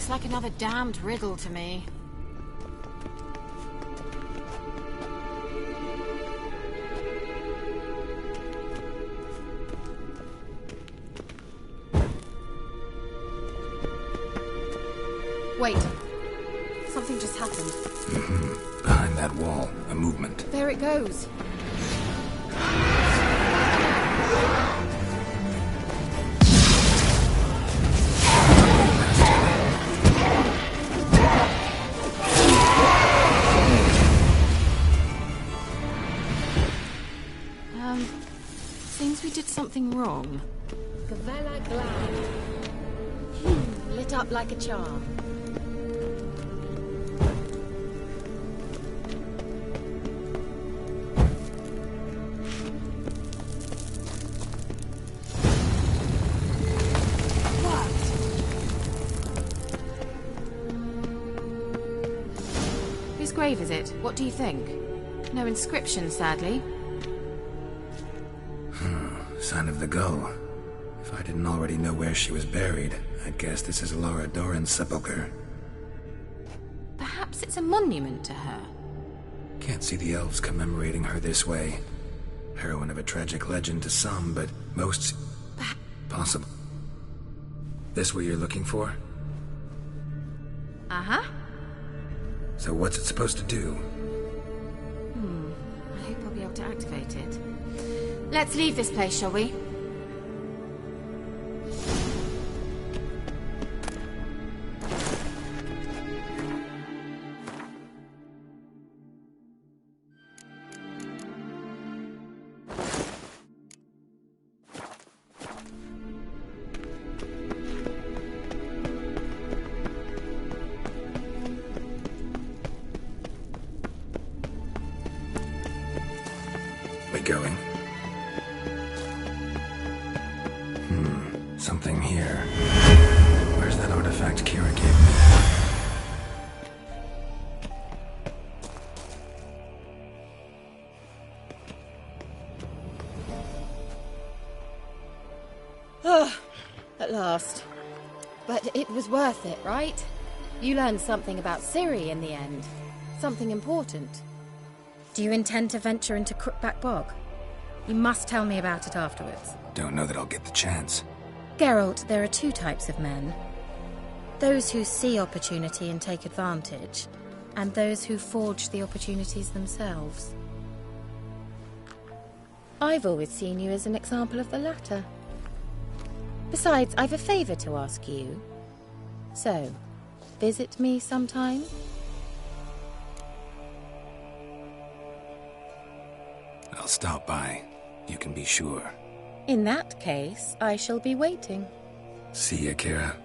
Looks like another damned riddle to me. Wait. Something just happened. Behind that wall, a movement. There it goes. Seems we did something wrong. Gavella Glad. Lit up like a charm. Whose grave is it? What do you think? No inscription, sadly. Sign of the gull. If I didn't already know where she was buried, I'd guess this is Lara Dorren's sepulcher. Perhaps it's a monument to her. Can't see the elves commemorating her this way. Heroine of a tragic legend to some, but most... possible. This what you're looking for? Uh-huh. So what's it supposed to do? I hope I'll be able to activate it. Let's leave this place, shall we? We going? Something here. Where's that artifact Kira gave me? At last. But it was worth it, right? You learned something about Ciri in the end. Something important. Do you intend to venture into Crookback Bog? You must tell me about it afterwards. Don't know that I'll get the chance. Geralt, there are two types of men. Those who see opportunity and take advantage, and those who forge the opportunities themselves. I've always seen you as an example of the latter. Besides, I've a favor to ask you. So, visit me sometime? I'll stop by. You can be sure. In that case, I shall be waiting. See ya, Kira.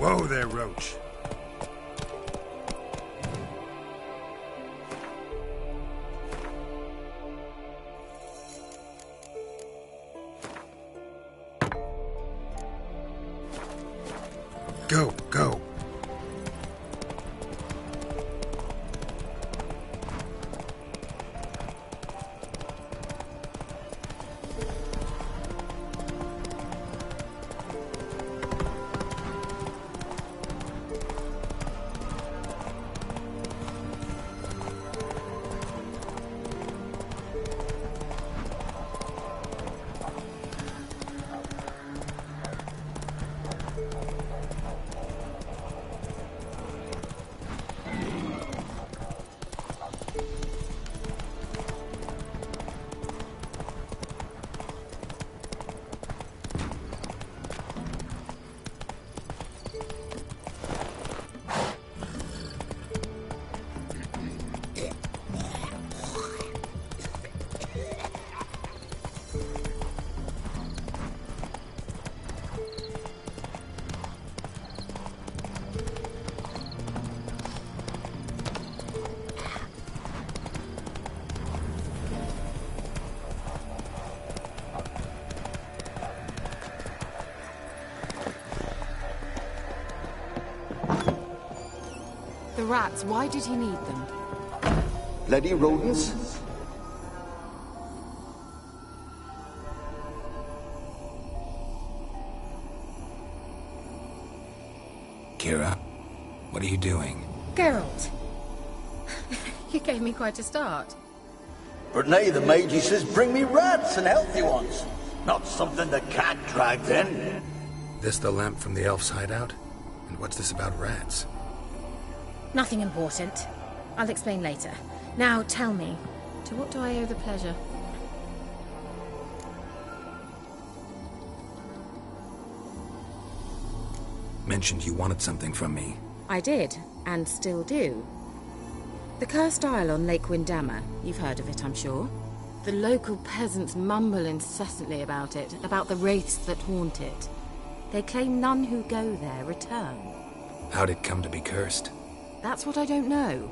Whoa there, Roach. Go, go. The rats, why did he need them? Bloody rodents? Kira, what are you doing? Geralt! You gave me quite a start. But now the Magi says bring me rats and healthy ones. Not something the cat dragged in. This the lamp from the elf's hideout? And what's this about rats? Nothing important. I'll explain later. Now tell me, to what do I owe the pleasure? Mentioned you wanted something from me. I did, and still do. The Cursed Isle on Lake Windammer. You've heard of it, I'm sure. The local peasants mumble incessantly about it, about the wraiths that haunt it. They claim none who go there return. How'd it come to be cursed? That's what I don't know.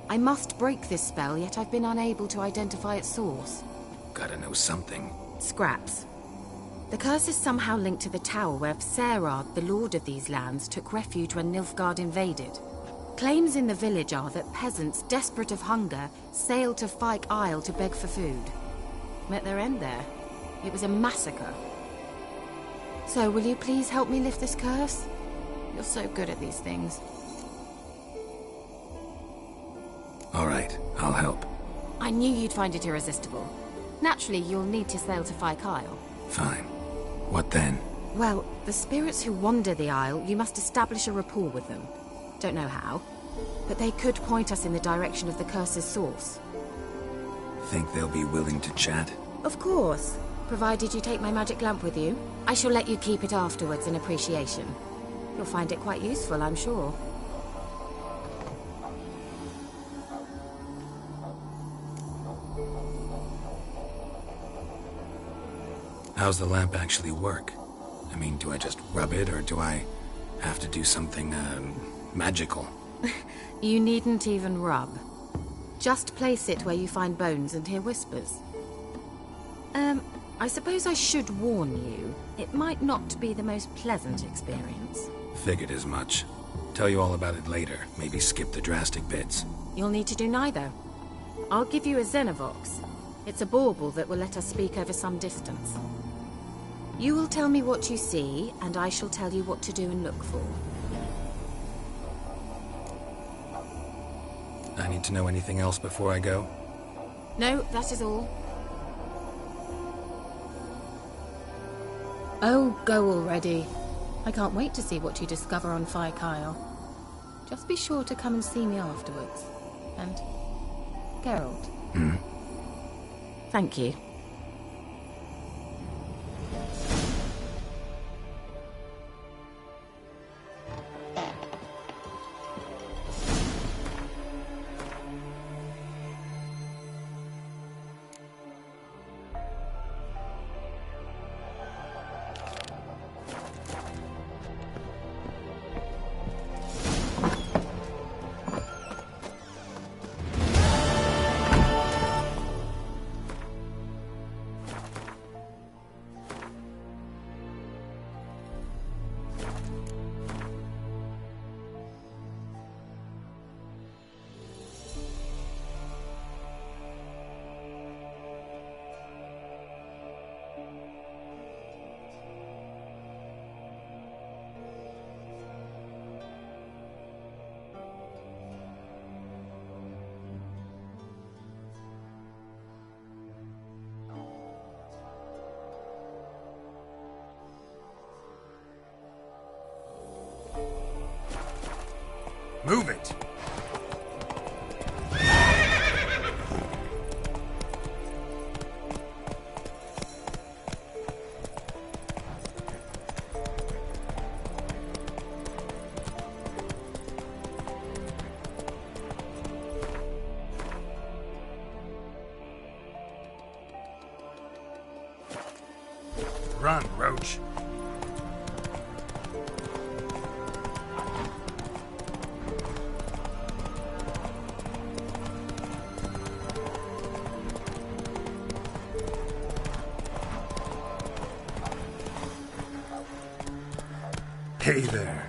I must break this spell, yet I've been unable to identify its source. Gotta know something. Scraps. The curse is somehow linked to the tower where Serad, the lord of these lands, took refuge when Nilfgaard invaded. Claims in the village are that peasants, desperate of hunger, sailed to Fyke Isle to beg for food. Met their end there. It was a massacre. So, will you please help me lift this curse? You're so good at these things. All right, I'll help. I knew you'd find it irresistible. Naturally, you'll need to sail to Fyke Isle. Fine. What then? Well, the spirits who wander the Isle, you must establish a rapport with them. Don't know how, but they could point us in the direction of the curse's source. Think they'll be willing to chat? Of course, provided you take my magic lamp with you. I shall let you keep it afterwards in appreciation. You'll find it quite useful, I'm sure. How's the lamp actually work? I mean, do I just rub it, or do I have to do something, magical? You needn't even rub. Just place it where you find bones and hear whispers. I suppose I should warn you, it might not be the most pleasant experience. Figured as much. Tell you all about it later, maybe skip the drastic bits. You'll need to do neither. I'll give you a Xenovox. It's a bauble that will let us speak over some distance. You will tell me what you see, and I shall tell you what to do and look for. I need to know anything else before I go? No, that is all. Oh, go already. I can't wait to see what you discover on Fyke Isle. Just be sure to come and see me afterwards. And Geralt. Thank you. Move it! Run, Roach. Hey there.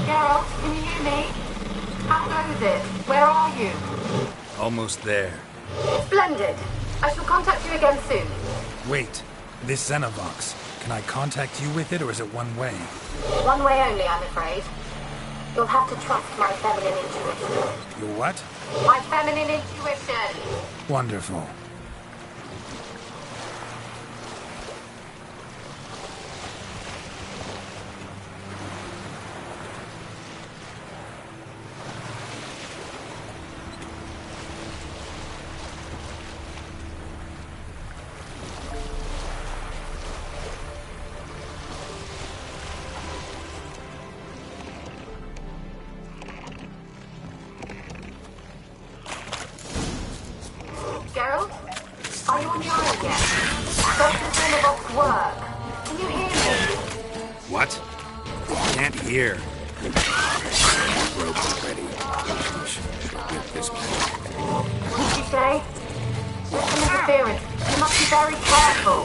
Geralt, can you hear me? How close is it? Where are you? Almost there. Splendid. I shall contact you again soon. Wait, this Xenovox. Can I contact you with it, or is it one way? One way only, I'm afraid. You'll have to trust my feminine intuition. Your what? My feminine intuition! Wonderful. Geralt? Are you on your own yet? Does the Xenovox work? Can you hear me? What? Can't hear. Rope already. We should get this magic. What did you say? There's some interference. You must be very careful.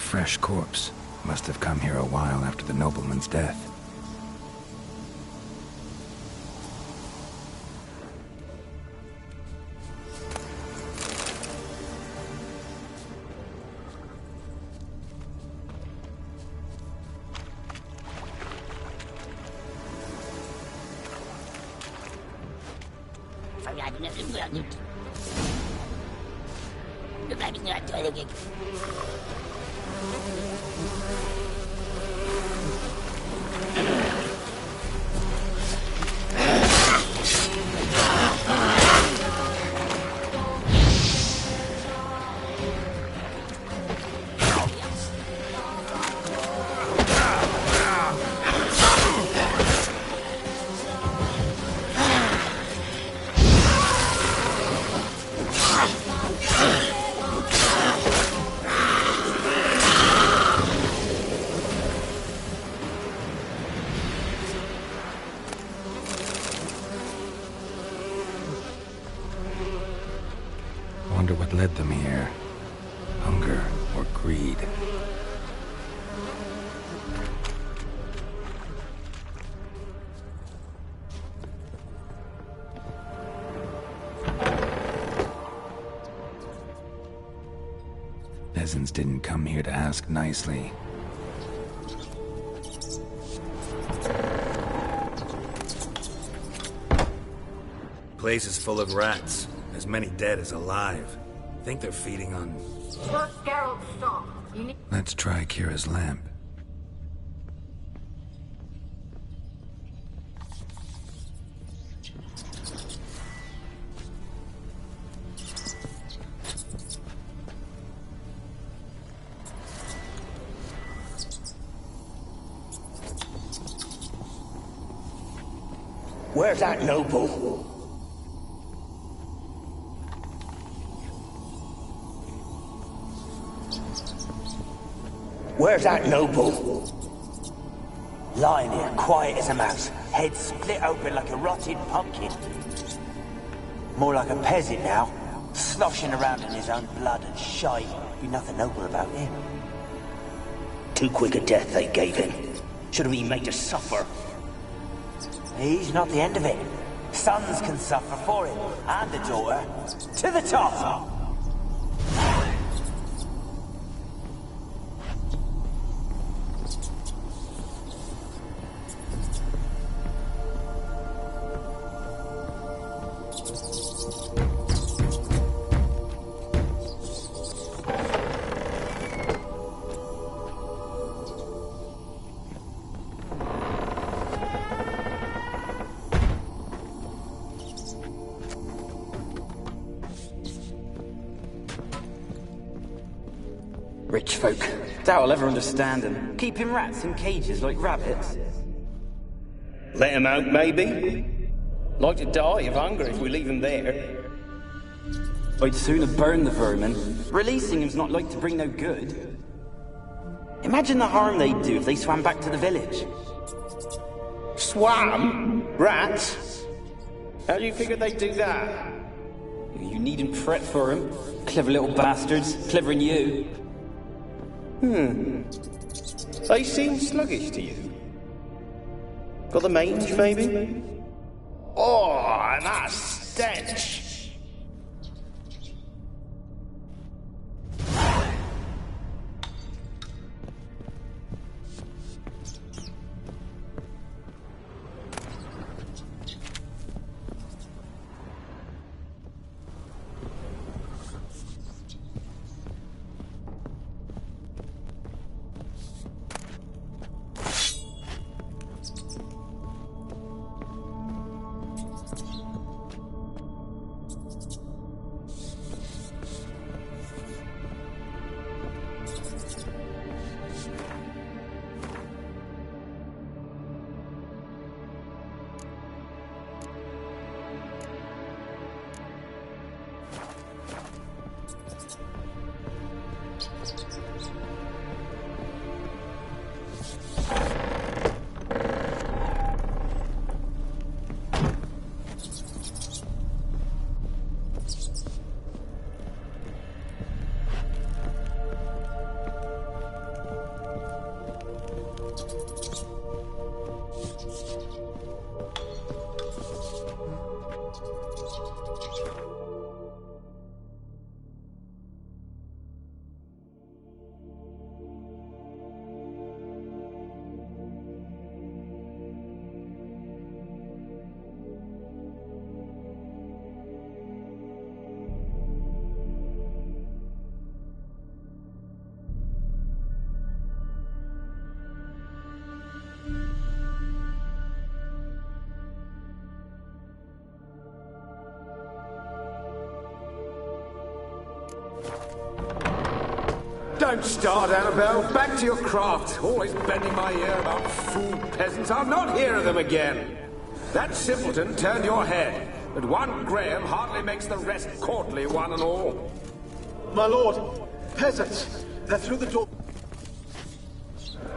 fresh corpse. Must have come here a while after the nobleman's death. Wonder what led them here. Hunger or greed? Peasants didn't come here to ask nicely. Place is full of rats. As many dead as alive. Think they're feeding on... Geralt, stop. You need... Let's try Kira's lamp. Where's that noble? Where's that noble? Lying here, quiet as a mouse, head split open like a rotted pumpkin. More like a peasant now, sloshing around in his own blood and shite. Be nothing noble about him. Too quick a death they gave him. Should have been made to suffer. He's not the end of it. Sons can suffer for him, and the daughter. To the top! Rich folk. Doubt I'll ever understand them. Keeping rats in cages like rabbits. Let him out, maybe? Like to die of hunger if we leave him there. I'd sooner burn the vermin. Releasing him's not like to bring no good. Imagine the harm they'd do if they swam back to the village. Swam? Rats? How do you figure they'd do that? You needn't fret for them. Clever little bastards. Clever than you. They seem sluggish to you. Got the mange, maybe? Oh, and that stench! Don't start, Annabelle. Back to your craft. Always bending my ear about fool peasants. I'll not hear of them again. That simpleton turned your head, but one Graham hardly makes the rest courtly, one and all. My lord, peasants, they're through the door.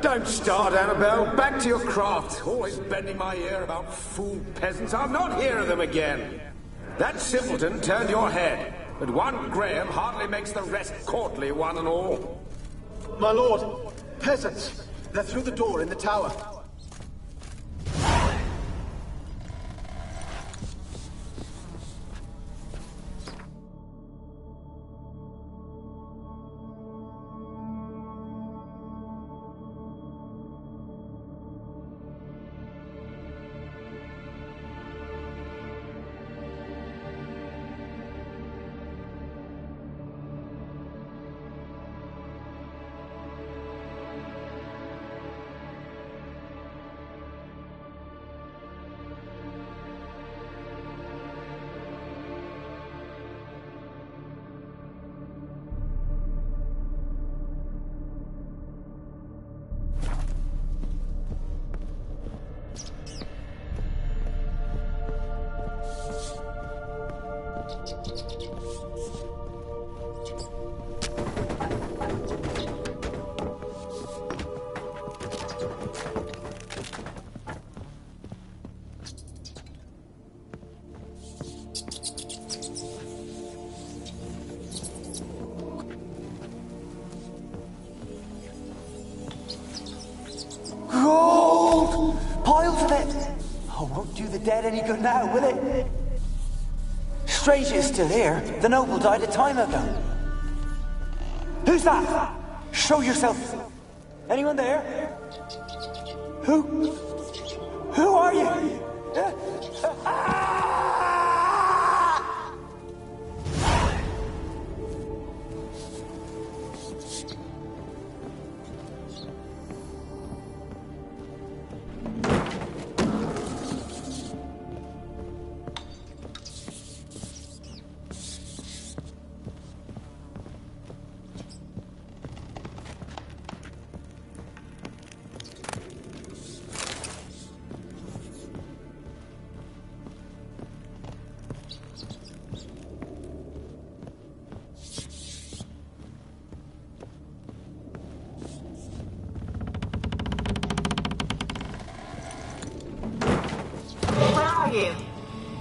Don't start, Annabelle. Back to your craft. Always bending my ear about fool peasants. I'll not hear of them again. That simpleton turned your head, but one Graham hardly makes the rest courtly, one and all. My lord, peasants, they're through the door in the tower. Gold! Piles of it! Oh, won't do the dead any good now, will it? Strange it's still here. The noble died a time ago. Who's that? Show yourself. Anyone there? Who are you?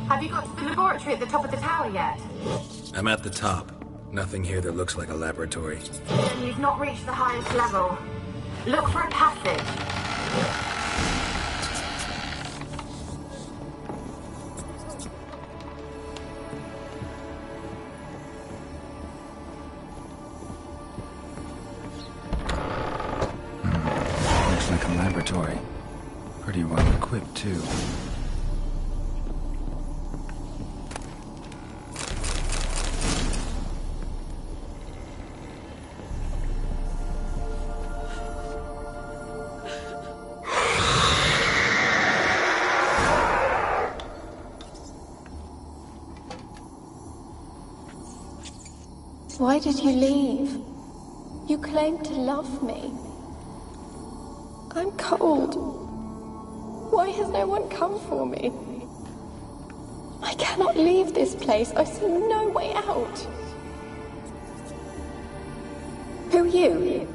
Have you got to the laboratory at the top of the tower yet? I'm at the top. Nothing here that looks like a laboratory. Then you've not reached the highest level. Look for a passage. Looks like a laboratory. Pretty well equipped, too. Why did you leave? You claimed to love me. I'm cold. Why has no one come for me? I cannot leave this place. I see no way out. Who are you?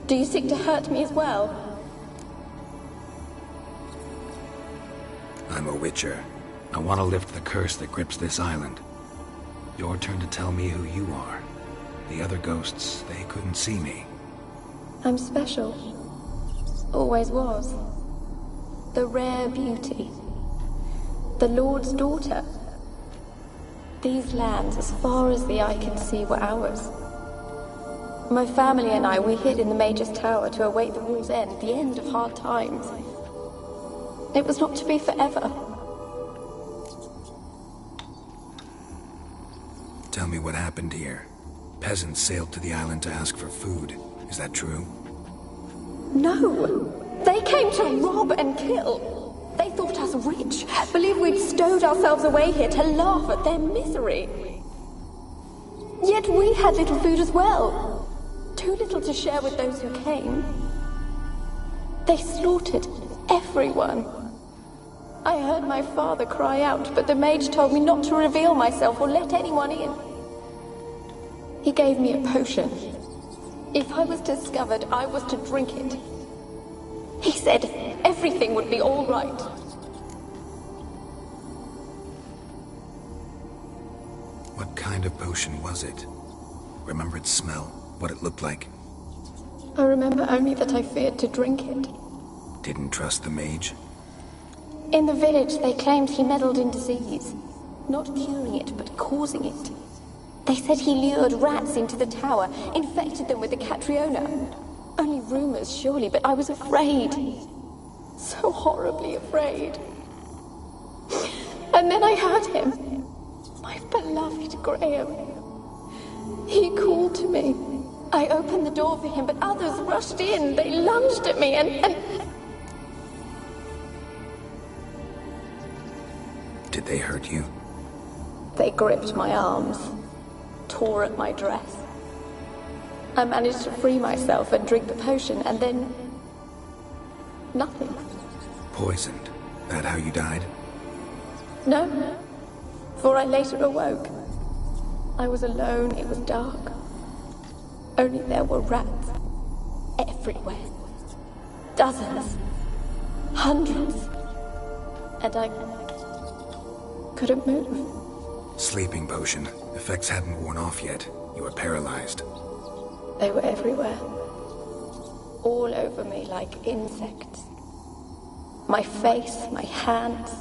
Do you seek to hurt me as well? I'm a Witcher. I want to lift the curse that grips this island. Your turn to tell me who you are. The other ghosts, they couldn't see me. I'm special. Always was. The rare beauty. The Lord's daughter. These lands, as far as the eye could see, were ours. My family and I, we hid in the Mage's Tower to await the war's end, the end of hard times. It was not to be forever. Tell me what happened here. Peasants sailed to the island to ask for food. Is that true? No! They came to rob and kill. They thought us rich, believed we'd stowed ourselves away here to laugh at their misery. Yet we had little food as well. 2 too little to share with those who came. They slaughtered everyone. I heard my father cry out, but the mage told me not to reveal myself or let anyone in. He gave me a potion. If I was discovered, I was to drink it. He said everything would be all right. What kind of potion was it? Remember its smell? What it looked like? I remember only that I feared to drink it. Didn't trust the mage? In the village, they claimed he meddled in disease. Not curing it, but causing it. They said he lured rats into the tower, infected them with the Catriona. Only rumors, surely, but I was afraid. So horribly afraid. And then I heard him. My beloved Graham. He called to me. I opened the door for him, but others rushed in. They lunged at me and... Did they hurt you? They gripped my arms, tore at my dress. I managed to free myself and drink the potion, and then... nothing. Poisoned? That how you died? No, for I later awoke. I was alone, it was dark. Only there were rats everywhere. Dozens. Hundreds. And I couldn't move. Sleeping potion. Effects hadn't worn off yet. You were paralyzed. They were everywhere. All over me like insects. My face, my hands.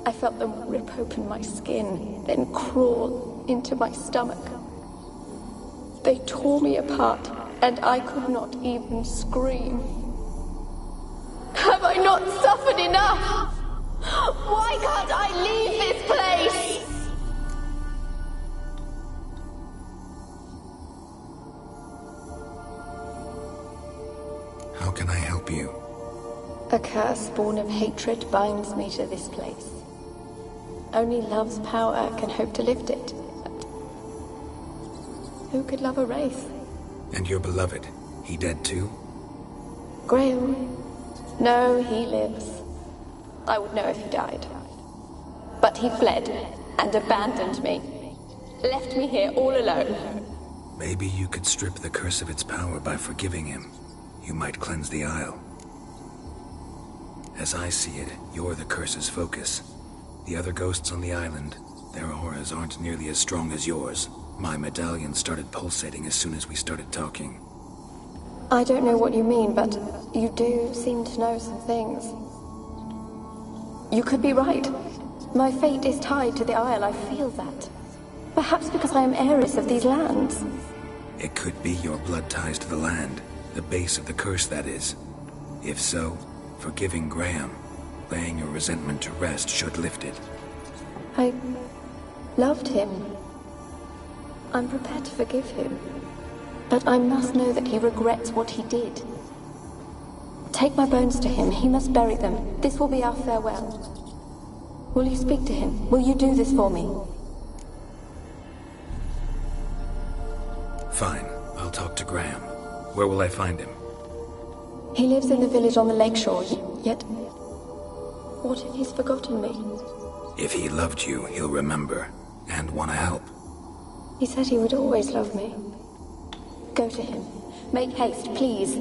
I felt them rip open my skin, then crawl into my stomach. They tore me apart, and I could not even scream. Have I not suffered enough? Why can't I leave this place? How can I help you? A curse born of hatred binds me to this place. Only love's power can hope to lift it. But who could love a wraith? And your beloved, he dead too? Graham? No, he lives. I would know if he died. But he fled and abandoned me. Left me here all alone. Maybe you could strip the curse of its power by forgiving him. You might cleanse the Isle. As I see it, you're the curse's focus. The other ghosts on the island, their auras aren't nearly as strong as yours. My medallion started pulsating as soon as we started talking. I don't know what you mean, but you do seem to know some things. You could be right. My fate is tied to the Isle, I feel that. Perhaps because I am heiress of these lands. It could be your blood ties to the land, the base of the curse, that is. If so, forgiving Graham, laying your resentment to rest should lift it. I loved him. I'm prepared to forgive him. But I must know that he regrets what he did. Take my bones to him. He must bury them. This will be our farewell. Will you speak to him? Will you do this for me? Fine. I'll talk to Graham. Where will I find him? He lives in the village on the lakeshore, yet... what if he's forgotten me? If he loved you, he'll remember, and want to help. He said he would always love me. Go to him. Make haste, please.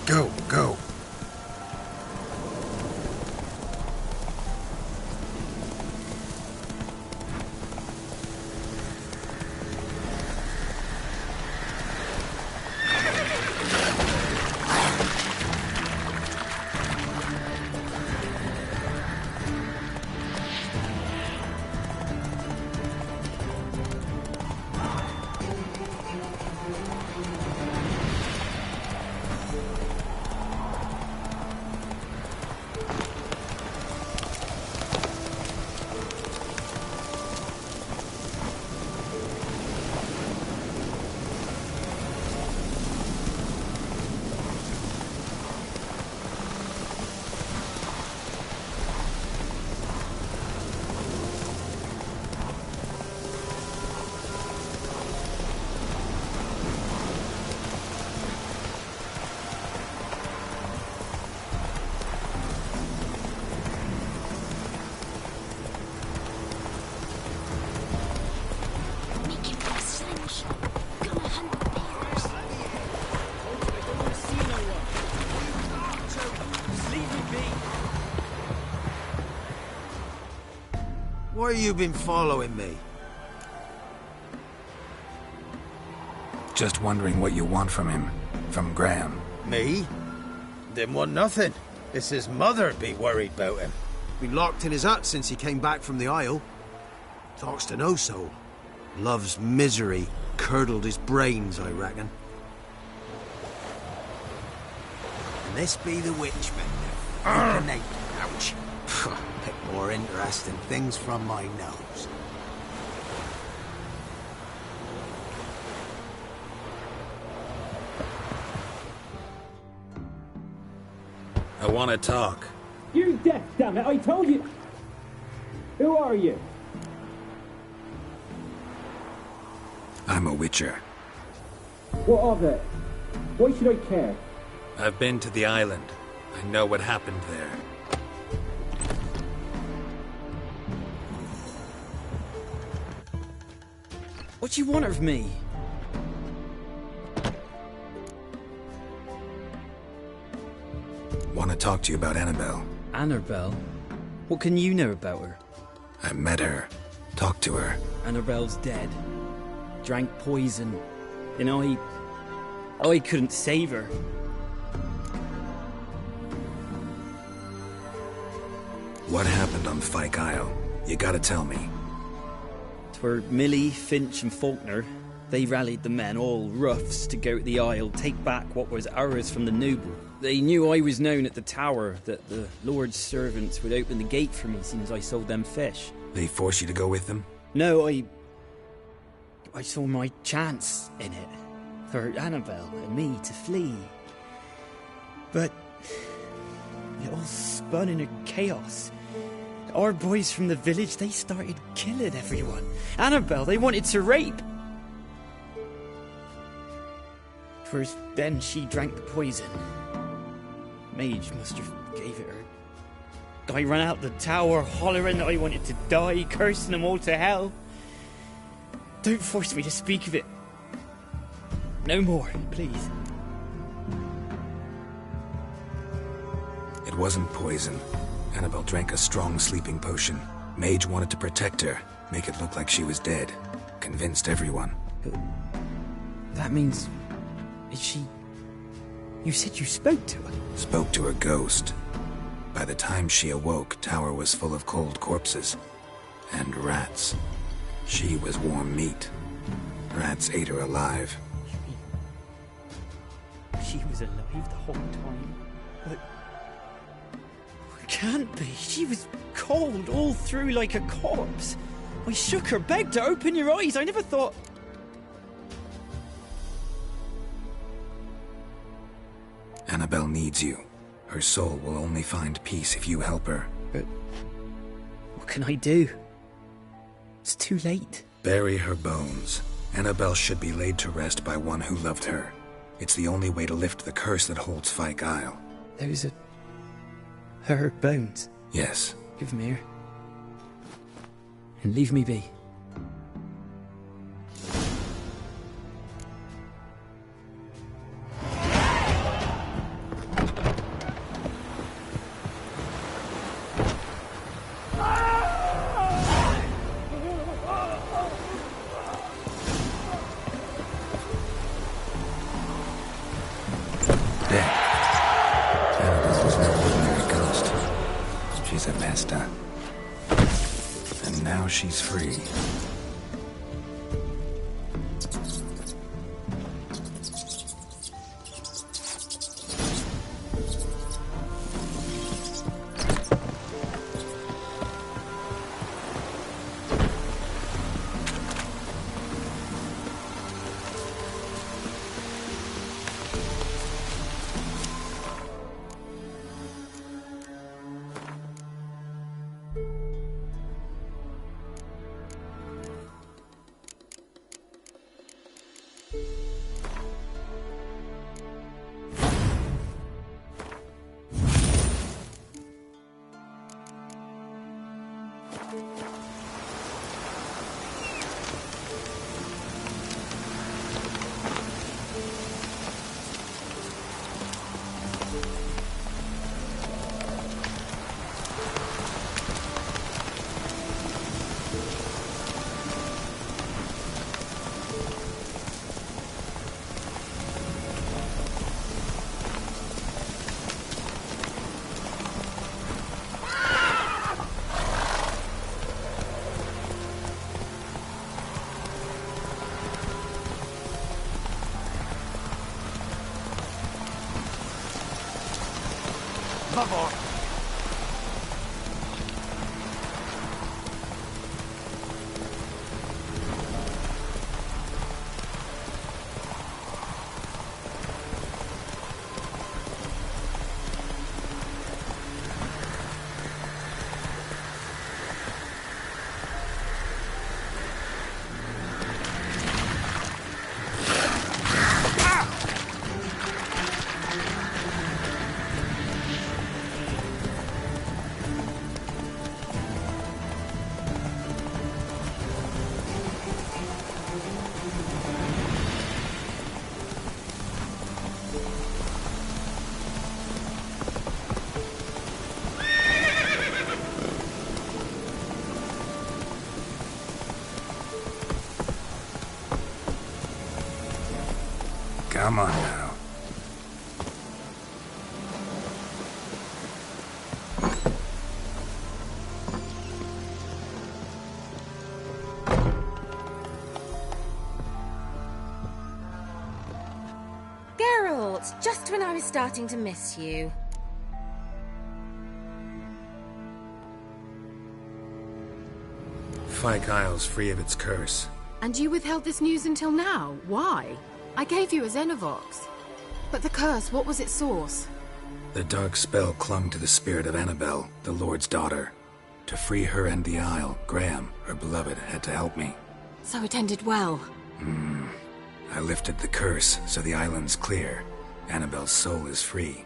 Go, go. Why you been following me? Just wondering what you want from him. From Graham. Me? Didn't want nothing. It's his mother be worried about him. Been locked in his hut since he came back from the Isle. Talks to no soul. Love's misery curdled his brains, I reckon. And this be the witchman. Ouch. Bit more interesting things from my nose. I want to talk. You're deaf, damn it! I told you. Who are you? I'm a witcher. What of it? Why should I care? I've been to the island. I know what happened there. What do you want of me? Want to talk to you about Annabelle. Annabelle? What can you know about her? I met her. Talked to her. Annabelle's dead. Drank poison. And I couldn't save her. What happened on Fyke Isle? You gotta tell me. 'Twere Millie, Finch and Faulkner. They rallied the men, all roughs, to go to the Isle, take back what was ours from the noble. They knew I was known at the tower, that the Lord's servants would open the gate for me since I sold them fish. They force you to go with them? No, I saw my chance in it. For Annabelle and me to flee. But it all spun in a chaos. Our boys from the village, they started killing everyone. Annabelle, they wanted to rape. First, then she drank the poison. Mage must have gave it her. I ran out the tower, hollering that I wanted to die, cursing them all to hell. Don't force me to speak of it. No more, please. It wasn't poison. Annabelle drank a strong sleeping potion. Mage wanted to protect her, make it look like she was dead. Convinced everyone. But that means... Is she... You said you spoke to her? Spoke to her ghost. By the time she awoke, Tower was full of cold corpses. And rats. She was warm meat. Rats ate her alive. She was alive the whole time? But... It can't be. She was cold all through like a corpse. I shook her, begged her, open your eyes. I never thought... Annabelle needs you. Her soul will only find peace if you help her. But... What can I do? It's too late. Bury her bones. Annabelle should be laid to rest by one who loved her. It's the only way to lift the curse that holds Fyke Isle. Those are... her bones? Yes. Give them here. And leave me be. She's free. Come on now. Geralt, just when I was starting to miss you. Fyke Isle's free of its curse. And you withheld this news until now? Why? I gave you a Xenovox. But the curse, what was its source? The dark spell clung to the spirit of Annabelle, the Lord's daughter. To free her and the Isle, Graham, her beloved, had to help me. So it ended well. I lifted the curse, so the island's clear. Annabelle's soul is free.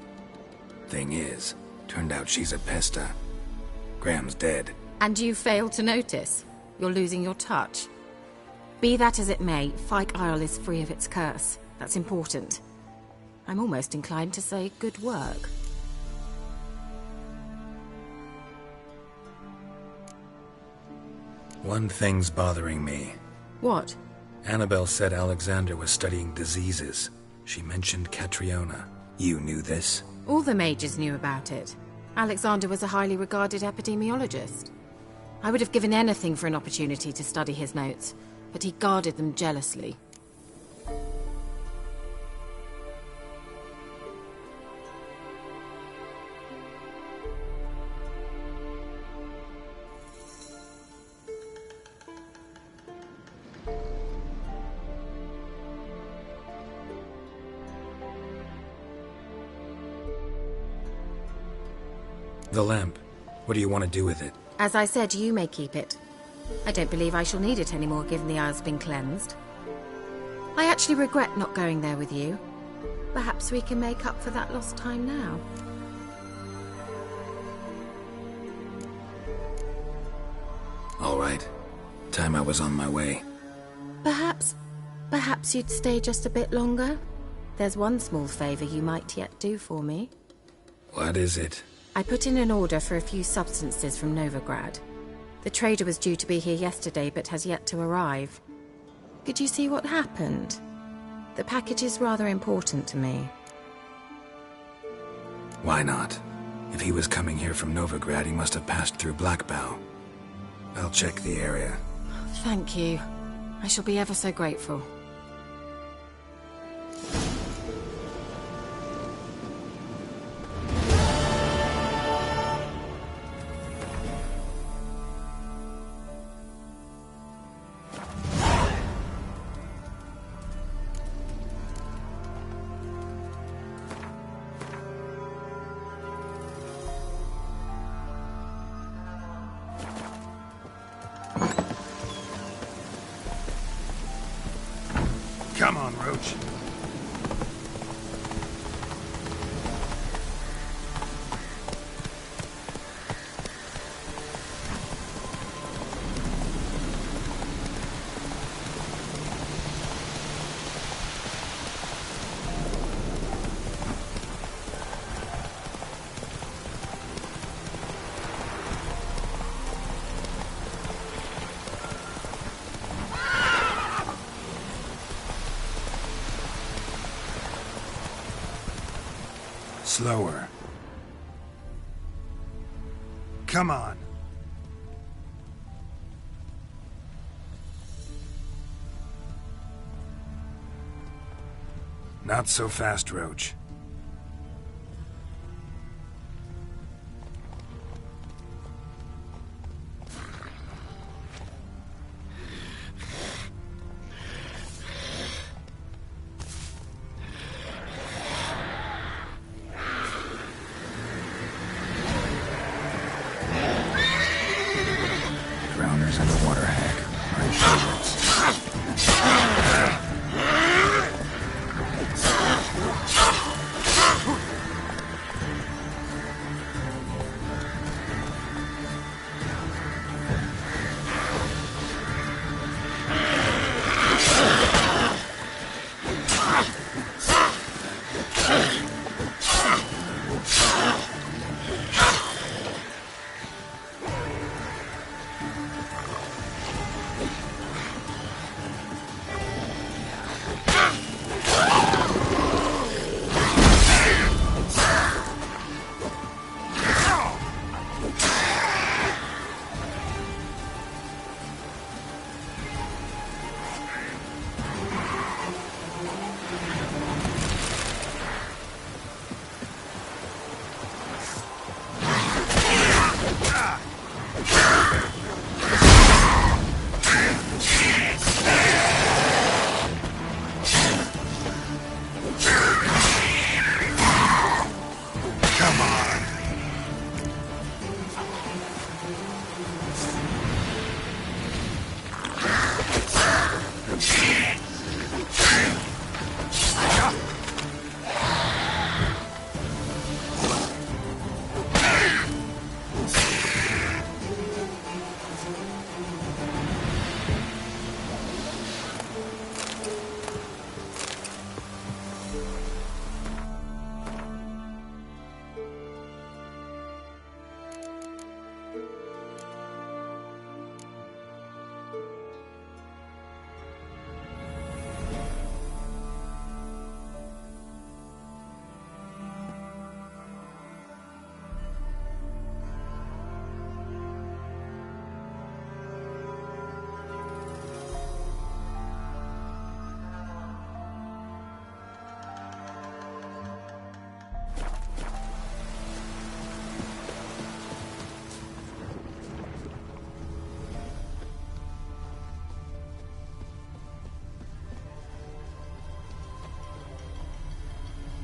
Thing is, turned out she's a Pesta. Graham's dead. And you failed to notice? You're losing your touch. Be that as it may, Fyke Isle is free of its curse. That's important. I'm almost inclined to say good work. One thing's bothering me. What? Annabelle said Alexander was studying diseases. She mentioned Catriona. You knew this? All the mages knew about it. Alexander was a highly regarded epidemiologist. I would have given anything for an opportunity to study his notes, but he guarded them jealously. The lamp. What do you want to do with it? As I said, you may keep it. I don't believe I shall need it anymore, given the Isle's been cleansed. I actually regret not going there with you. Perhaps we can make up for that lost time now. All right. Time I was on my way. Perhaps you'd stay just a bit longer? There's one small favor you might yet do for me. What is it? I put in an order for a few substances from Novigrad. The trader was due to be here yesterday, but has yet to arrive. Could you see what happened? The package is rather important to me. Why not? If he was coming here from Novigrad, he must have passed through Blackbough. I'll check the area. Thank you. I shall be ever so grateful. Come on, Roach. Slower. Come on. Not so fast, Roach. Drowners and the water hag. My favorites.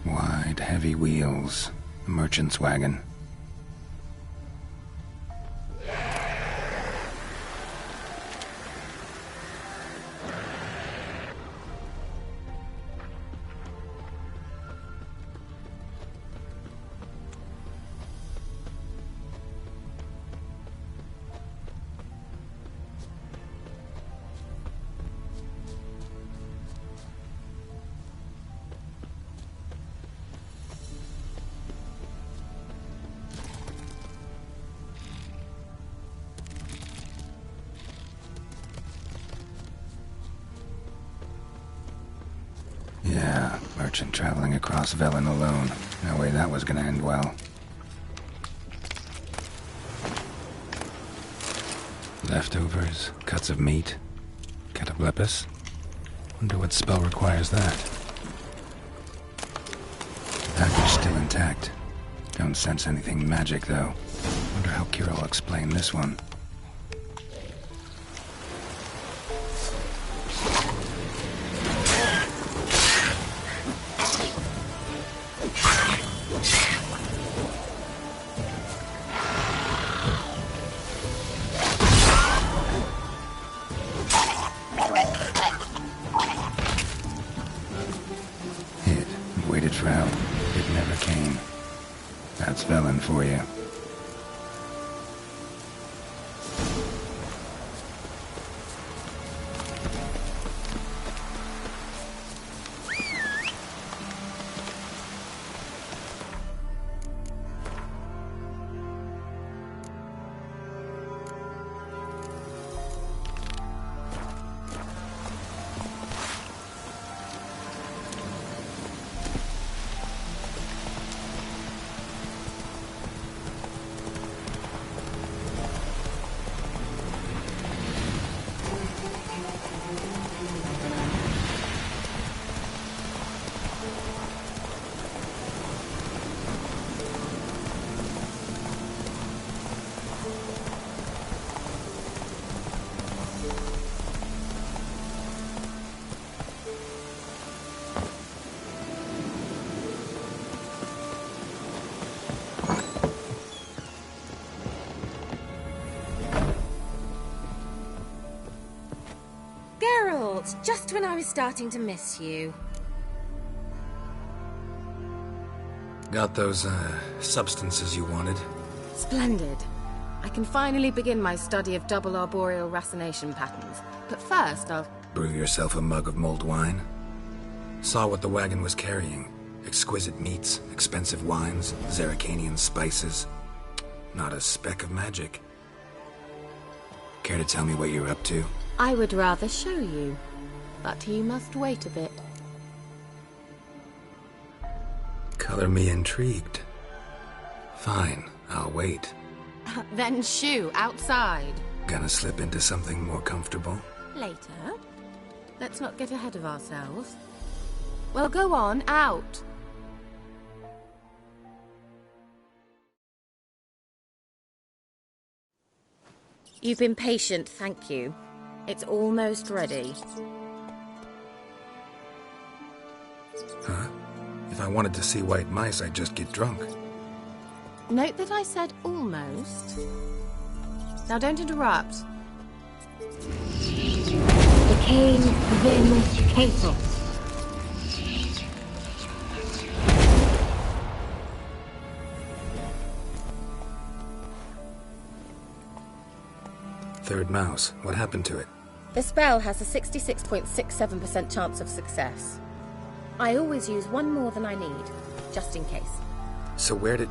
Wide, heavy wheels. A merchant's wagon. Yeah, merchant traveling across Velen alone. No way that was gonna end well. Leftovers, cuts of meat, cataplepis. Wonder what spell requires that. Package still intact. Don't sense anything magic, though. Wonder how Kira will explain this one. For you. Just when I was starting to miss you. Got those, substances you wanted? Splendid. I can finally begin my study of double arboreal racination patterns. But first, I'll... Brew yourself a mug of mulled wine? Saw what the wagon was carrying. Exquisite meats, expensive wines, Zerrikanian spices. Not a speck of magic. Care to tell me what you're up to? I would rather show you. But you must wait a bit. Color me intrigued. Fine, I'll wait. Then shoo, outside. Gonna slip into something more comfortable? Later. Let's not get ahead of ourselves. Well, go on, out. You've been patient, thank you. It's almost ready. Huh? If I wanted to see white mice, I'd just get drunk. Note that I said almost. Now don't interrupt. Decaying Venus Casos. Third mouse. What happened to it? The spell has a 66.67% chance of success. I always use one more than I need, just in case. So where did...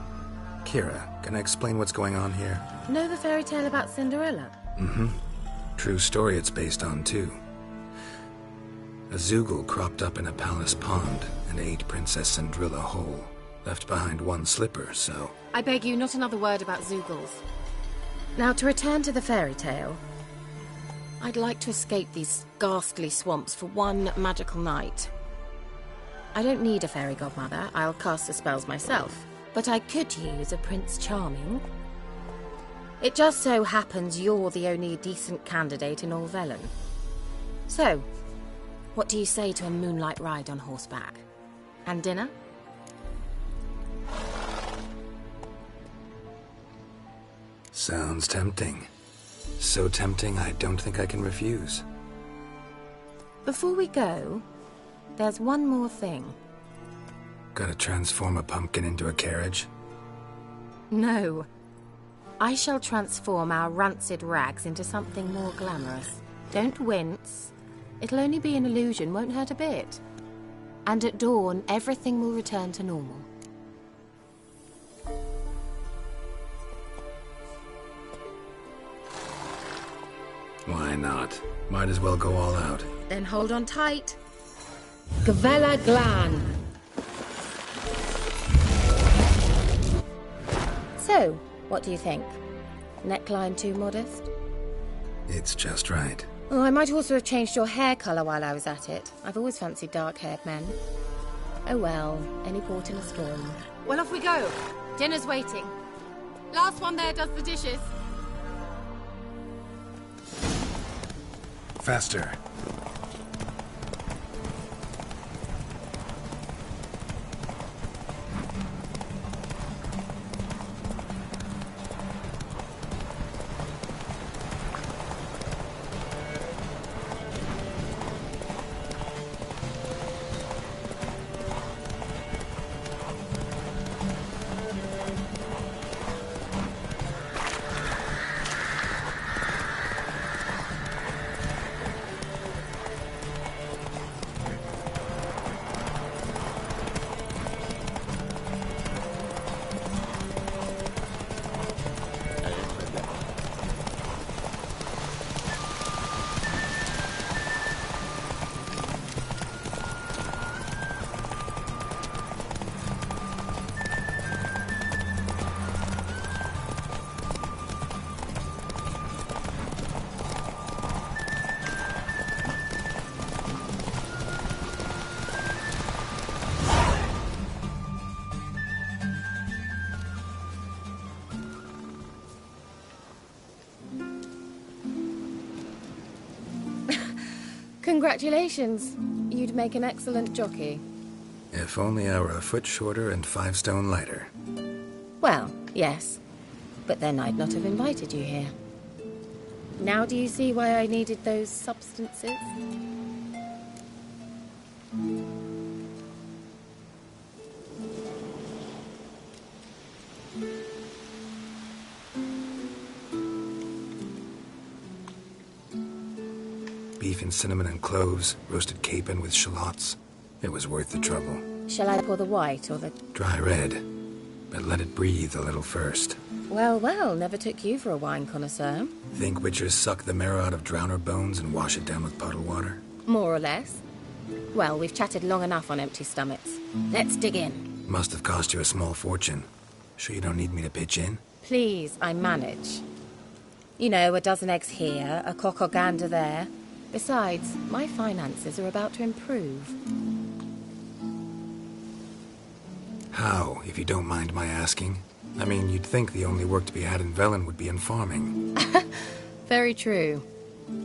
Kira, can I explain what's going on here? Know the fairy tale about Cinderella? Mm-hmm. True story it's based on, too. A Zoogle cropped up in a palace pond and ate Princess Cinderella whole. Left behind one slipper, so... I beg you, not another word about Zoogles. Now, to return to the fairy tale, I'd like to escape these ghastly swamps for one magical night. I don't need a fairy godmother, I'll cast the spells myself, but I could use a Prince Charming. It just so happens you're the only decent candidate in all Velen. So, what do you say to a moonlight ride on horseback? And dinner? Sounds tempting. So tempting, I don't think I can refuse. Before we go, there's one more thing. Gotta transform a pumpkin into a carriage? No. I shall transform our rancid rags into something more glamorous. Don't wince. It'll only be an illusion, won't hurt a bit. And at dawn, everything will return to normal. Why not? Might as well go all out. Then hold on tight. Gvella Glan. So, what do you think? Neckline too modest? It's just right. Oh, I might also have changed your hair colour while I was at it. I've always fancied dark-haired men. Oh well, any port in a storm. Well, off we go. Dinner's waiting. Last one there does the dishes. Faster. Congratulations. You'd make an excellent jockey. If only I were a foot shorter and 5 stone lighter. Well, yes. But then I'd not have invited you here. Now do you see why I needed those substances? Beef and cinnamon and cloves, roasted capon with shallots. It was worth the trouble. Shall I pour the white or the... Dry red, but let it breathe a little first. Well, well, never took you for a wine connoisseur. Think witchers suck the marrow out of drowner bones and wash it down with puddle water? More or less. Well, we've chatted long enough on empty stomachs. Let's dig in. Must have cost you a small fortune. Sure you don't need me to pitch in? Please, I manage. You know, a dozen eggs here, a cock or gander there. Besides, my finances are about to improve. How, if you don't mind my asking? I mean, you'd think the only work to be had in Velen would be in farming. Very true.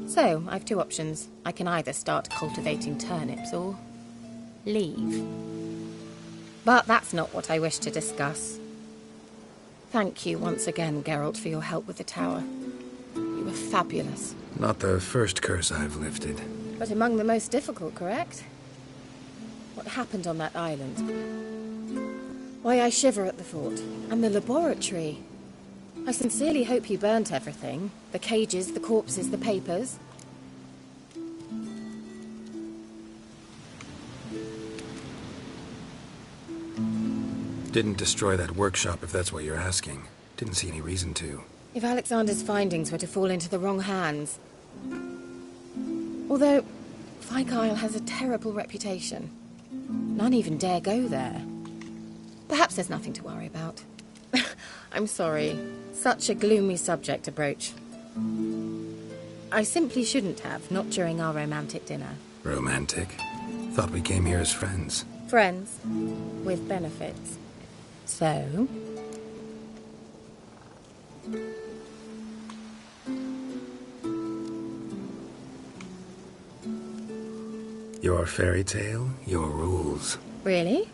So, I've 2 options. I can either start cultivating turnips or... leave. But that's not what I wish to discuss. Thank you once again, Geralt, for your help with the tower. You were fabulous. Not the first curse I've lifted. But among the most difficult, correct? What happened on that island? Why, I shiver at the thought. And the laboratory. I sincerely hope you burnt everything. The cages, the corpses, the papers. Didn't destroy that workshop, if that's what you're asking. Didn't see any reason to. If Alexander's findings were to fall into the wrong hands... Although, Fyke Isle has a terrible reputation. None even dare go there. Perhaps there's nothing to worry about. I'm sorry. Such a gloomy subject to broach. I simply shouldn't have, not during our romantic dinner. Romantic? Thought we came here as friends. Friends. With benefits. So... Your fairy tale, your rules. Really?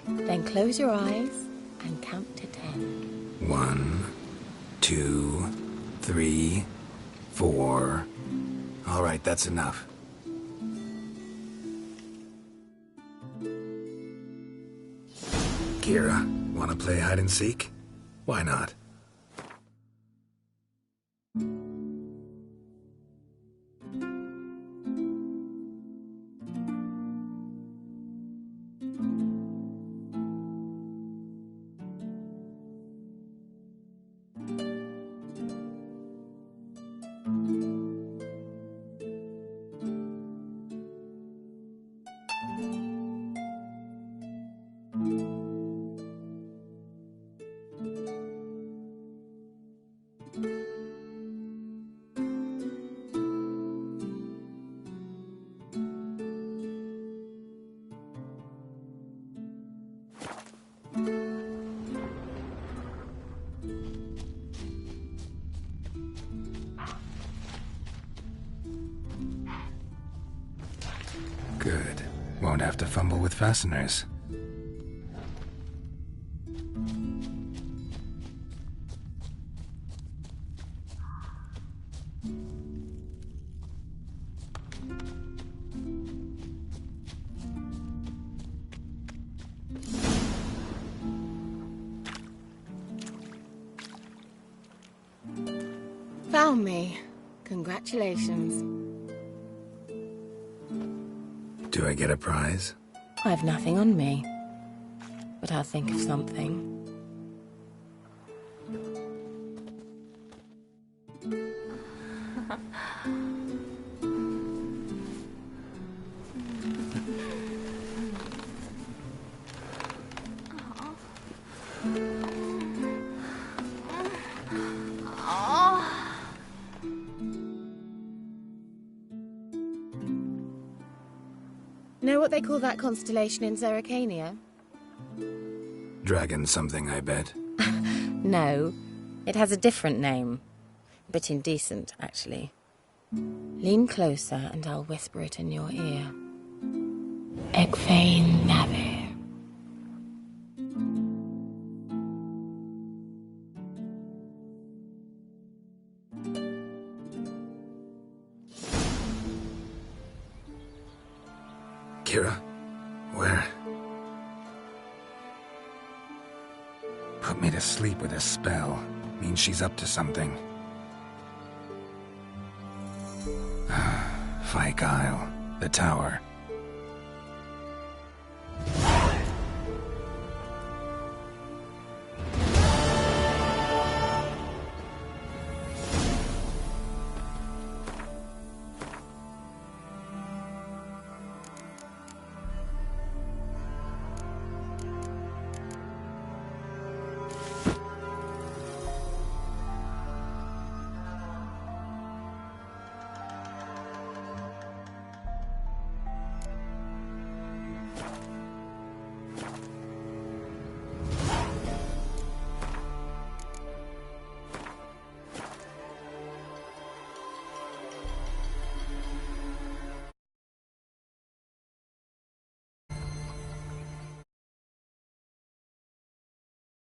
Then close your eyes and count to 10. 1, 2, 3, 4. All right, that's enough. Kira, wanna play hide and seek? Why not? Good. Won't have to fumble with fasteners. Found me. Congratulations. Do I get a prize? I've nothing on me, but I'll think of something. Know what they call that constellation in Zerrikania? Dragon something, I bet. No, it has a different name. A bit indecent, actually. Lean closer and I'll whisper it in your ear. Egfain Navir. Kira? Where? Put me to sleep with a spell. Means she's up to something. Fyke Isle. The tower.